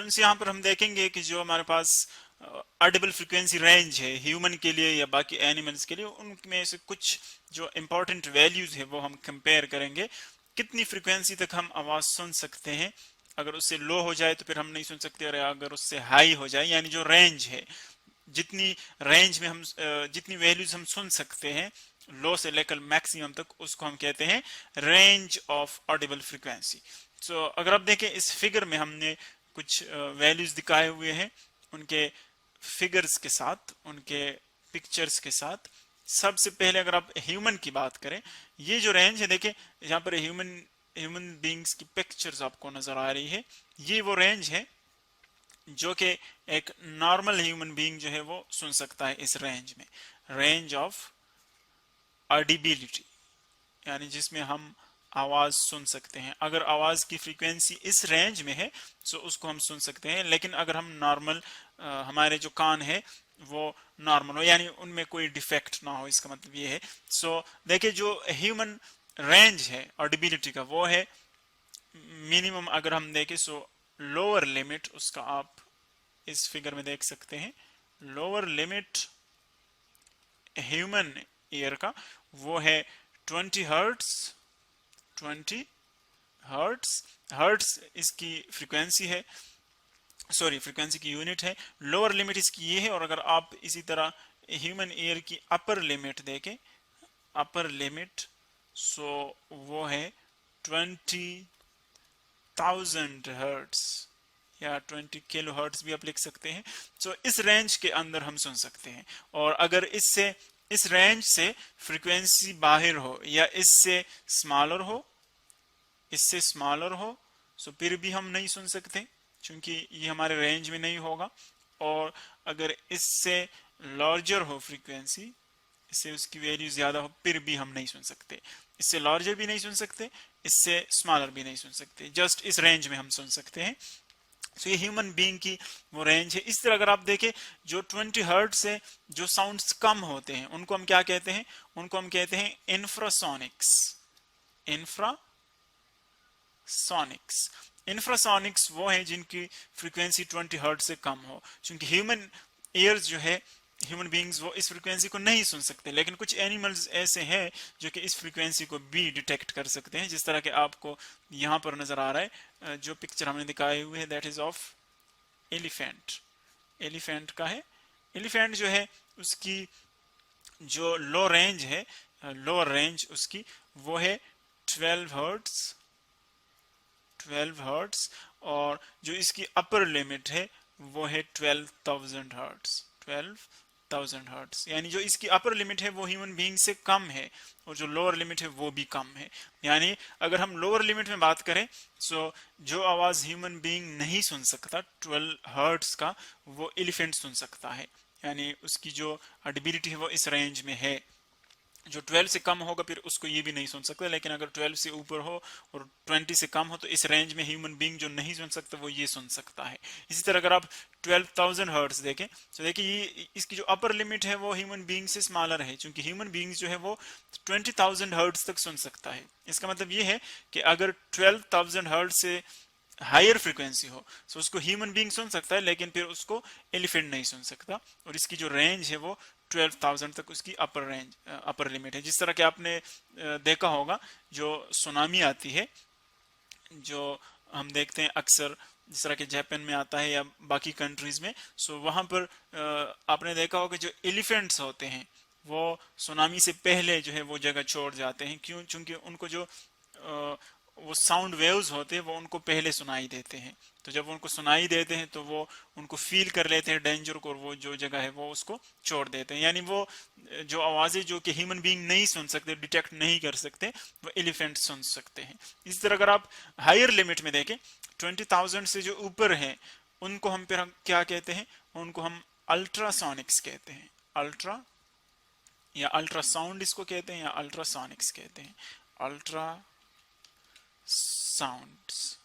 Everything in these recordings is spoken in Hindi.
सिंस यहाँ पर हम देखेंगे कि जो हमारे पास ऑडिबल फ्रीक्वेंसी रेंज है ह्यूमन के लिए या बाकी एनिमल्स के लिए, उनमें से कुछ जो इंपॉर्टेंट वैल्यूज है वो हम कंपेयर करेंगे। कितनी फ्रीक्वेंसी तक हम आवाज सुन सकते हैं, अगर उससे लो हो जाए तो फिर हम नहीं सुन सकते, और अगर उससे हाई हो जाए, यानी जो रेंज है, जितनी रेंज में हम जितनी वैल्यूज हम सुन सकते हैं लो से लेकर मैक्सिमम तक, उसको हम कहते हैं रेंज ऑफ ऑडिबल फ्रीक्वेंसी। सो अगर आप देखें इस फिगर में हमने कुछ वैल्यूज दिखाए हुए हैं उनके फिगर्स के साथ, उनके पिक्चर्स के साथ। सबसे पहले अगर आप ह्यूमन की बात करें, ये जो रेंज है देखें यहाँ पर ह्यूमन ह्यूमन बींग्स की पिक्चर्स आपको नजर आ रही है, ये वो रेंज है जो कि एक नॉर्मल ह्यूमन बीइंग जो है वो सुन सकता है इस रेंज में, रेंज ऑफ ऑडिबिलिटी, यानी जिसमें हम आवाज सुन सकते हैं। अगर आवाज की फ्रीक्वेंसी इस रेंज में है तो उसको हम सुन सकते हैं, लेकिन अगर हम नॉर्मल हमारे जो कान है वो नॉर्मल हो, यानी उनमें कोई डिफेक्ट ना हो, इसका मतलब ये है। सो देखिए जो ह्यूमन रेंज है ऑडिबिलिटी का वो है मिनिमम, अगर हम देखें सो लोअर लिमिट उसका आप इस फिगर में देख सकते हैं। लोअर लिमिट ह्यूमन ईयर का वो है 20 हर्ट्स। 20 हर्ट्स, हर्ट्स इसकी फ्रीक्वेंसी है, सॉरी फ्रीक्वेंसी की यूनिट है। लोअर लिमिट इसकी ये है, और अगर आप इसी तरह ह्यूमन ईयर की अपर लिमिट देखें, अपर लिमिट सो वो है 20,000 हर्ट्स या 20 किलो हर्ट्स भी आप लिख सकते हैं। सो इस रेंज के अंदर हम सुन सकते हैं, और अगर इससे इस रेंज से फ्रीक्वेंसी बाहर हो या इससे स्मॉलर हो, इससे स्मॉलर हो, सो फिर भी हम नहीं सुन सकते क्योंकि ये हमारे रेंज में नहीं होगा। और अगर इससे लार्जर हो फ्रीक्वेंसी, इससे उसकी वैल्यू ज्यादा हो, फिर भी हम नहीं सुन सकते। इससे लार्जर भी नहीं सुन सकते, इससे स्मॉलर भी नहीं सुन सकते, जस्ट इस रेंज में हम सुन सकते हैं। सो ये ह्यूमन बीइंग की वो रेंज है। इस तरह अगर आप देखें जो 20 हर्ट्ज से जो साउंड्स कम होते हैं उनको हम क्या कहते हैं, उनको हम कहते हैं इंफ्रासोनिक्स। इंफ्रासोनिक्स, इंफ्रासोनिक्स वो है जिनकी फ्रीक्वेंसी 20 हर्ट्ज से कम हो, क्योंकि ह्यूमन ईयर्स जो है, ह्यूमन बीइंग्स वो इस फ्रीक्वेंसी को नहीं सुन सकते, लेकिन कुछ एनिमल्स ऐसे हैं जो कि इस फ्रीक्वेंसी को भी डिटेक्ट कर सकते हैं, जिस तरह के आपको यहाँ पर नजर आ रहा है। जो पिक्चर हमने दिखाए हुए है that is of elephant. Elephant का है, एलिफेंट जो है उसकी जो लो रेंज है, लोअर रेंज उसकी वो है 12 हर्ट्स। 12 हर्ट्स, और जो इसकी अपर लिमिट है वो है 12,000 हर्ट्स। 12,000 हर्ट्स, यानी जो इसकी अपर लिमिट है वो ह्यूमन बीइंग से कम है, और जो लोअर लिमिट है वो भी कम है। यानी अगर हम लोअर लिमिट में बात करें, सो जो आवाज ह्यूमन बीइंग नहीं सुन सकता 12 हर्ट्स का, वो एलिफेंट सुन सकता है, यानी उसकी जो ऑडिबिलिटी है वो इस रेंज में है। जो 12 से कम होगा फिर उसको ये भी नहीं सुन सकता, लेकिन अगर 12 से ऊपर हो और 20 से कम हो तो इस रेंज में ह्यूमन बीइंग जो नहीं सुन सकता वो ये सुन सकता है। इसी तरह अगर आप 12,000 हर्ट्ज देखें तो देखिए ये इसकी जो अपर लिमिट है वो ह्यूमन बीइंग से स्मॉलर है, क्योंकि ह्यूमन बीइंग जो है वो 20,000 हर्ट्ज तक सुन सकता है। इसका मतलब ये है कि अगर 12,000 हर्ट्ज से हायर फ्रीक्वेंसी हो तो उसको ह्यूमन बीइंग सुन सकता है, लेकिन फिर उसको एलिफेंट नहीं सुन सकता, और इसकी जो रेंज है वो 12,000 तक उसकी अपर रेंज, अपर लिमिट है। जिस तरह के आपने देखा होगा जो सुनामी आती है, जो हम देखते हैं अक्सर, जिस तरह के जापान में आता है या बाकी कंट्रीज में, सो वहां पर आपने देखा होगा जो एलिफेंट्स होते हैं वो सुनामी से पहले जो है वो जगह छोड़ जाते हैं। क्यों? क्योंकि उनको जो वो साउंड वेव्स होते हैं वो उनको पहले सुनाई देते हैं, तो जब उनको सुनाई देते हैं तो वो उनको फील कर लेते हैं डेंजर को, और वो जो जगह है वो उसको छोड़ देते हैं। यानी वो जो आवाजें जो कि ह्यूमन बीइंग नहीं सुन सकते, डिटेक्ट नहीं कर सकते, वो एलिफेंट सुन सकते हैं। इसी तरह अगर आप हायर लिमिट में देखें 20,000 से जो ऊपर हैं उनको हम फिर हम क्या कहते हैं, उनको हम अल्ट्रासोनिक्स कहते हैं। अल्ट्रा या अल्ट्रासाउंड इसको कहते हैं, या अल्ट्रासोनिक्स कहते हैं। अल्ट्रा साउंड्स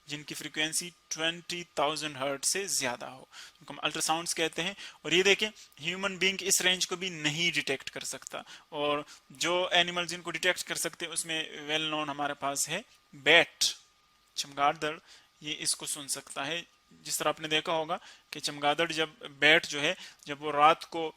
जिनकी फ्रीक्वेंसी 20,000 हर्ट से ज्यादा हो उनको हम अल्ट्रासाउंड्स कहते हैं। और ये देखें ह्यूमन बीइंग इस रेंज को भी नहीं डिटेक्ट कर सकता, और जो एनिमल जिनको डिटेक्ट कर सकते हैं उसमें वेल नोन हमारे पास है बैट, चमगादड़, ये इसको सुन सकता है जिस तरह आपने देखा होगा कि चमगादड़ जब बैट जो है जब वो रात को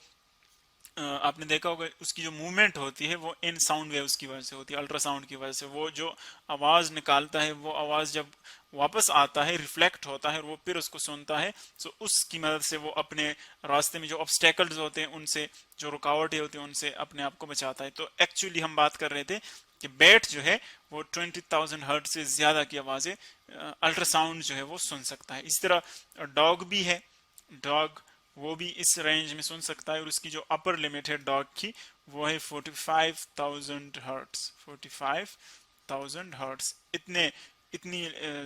आपने देखा होगा उसकी जो मूवमेंट होती है वो इन साउंड वेव्स की वजह से होती है, अल्ट्रासाउंड की वजह से। वो जो आवाज निकालता है वो आवाज जब वापस आता है रिफ्लेक्ट होता है और वो फिर उसको सुनता है, तो उसकी मदद से वो अपने रास्ते में जो ऑब्स्टेकल्स होते हैं उनसे, जो रुकावटें होती हैं उनसे अपने आप को बचाता है। तो एक्चुअली हम बात कर रहे थे कि बैट जो है वो 20,000 हर्ट से ज्यादा की आवाजें अल्ट्रासाउंड जो है वो सुन सकता है। इसी तरह डॉग भी है, डॉग वो भी इस रेंज में सुन सकता है और उसकी जो अपर लिमिट है डॉग की वो है 45,000 हर्ट्स। 45,000 हर्ट्स इतनी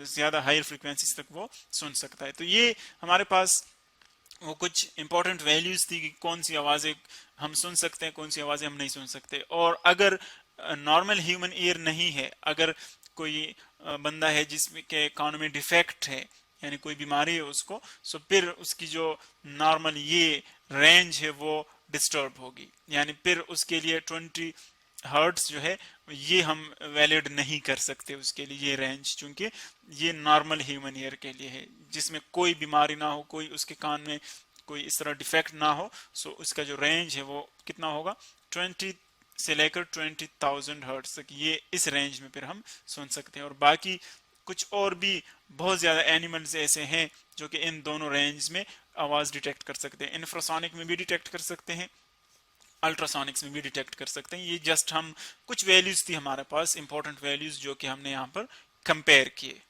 ज्यादा हायर फ्रिक्वेंसीज तक वो सुन सकता है। तो ये हमारे पास वो कुछ इंपॉर्टेंट वैल्यूज थी कि कौन सी आवाजें हम सुन सकते हैं, कौन सी आवाजें हम नहीं सुन सकते। और अगर नॉर्मल ह्यूमन ईयर नहीं है, अगर कोई बंदा है जिसके कानों में डिफेक्ट है यानी कोई बीमारी है उसको, सो फिर उसकी जो नॉर्मल ये रेंज है वो डिस्टर्ब होगी, यानी फिर उसके लिए 20 हर्ट्स जो है ये हम वैलिड नहीं कर सकते उसके लिए ये रेंज, क्योंकि ये नॉर्मल ह्यूमन ईयर के लिए है जिसमें कोई बीमारी ना हो, कोई उसके कान में कोई इस तरह डिफेक्ट ना हो। सो उसका जो रेंज है वो कितना होगा, 20 से लेकर 20,000 हर्ट्ज तक, ये इस रेंज में फिर हम सुन सकते हैं। और बाकी कुछ और भी बहुत ज्यादा एनिमल्स ऐसे हैं जो कि इन दोनों रेंज में आवाज डिटेक्ट कर सकते हैं। इंफ्रासोनिक में भी डिटेक्ट कर सकते हैं, अल्ट्रासोनिक्स में भी डिटेक्ट कर सकते हैं। ये जस्ट हम कुछ वैल्यूज थी हमारे पास, इंपॉर्टेंट वैल्यूज जो कि हमने यहाँ पर कंपेयर किए।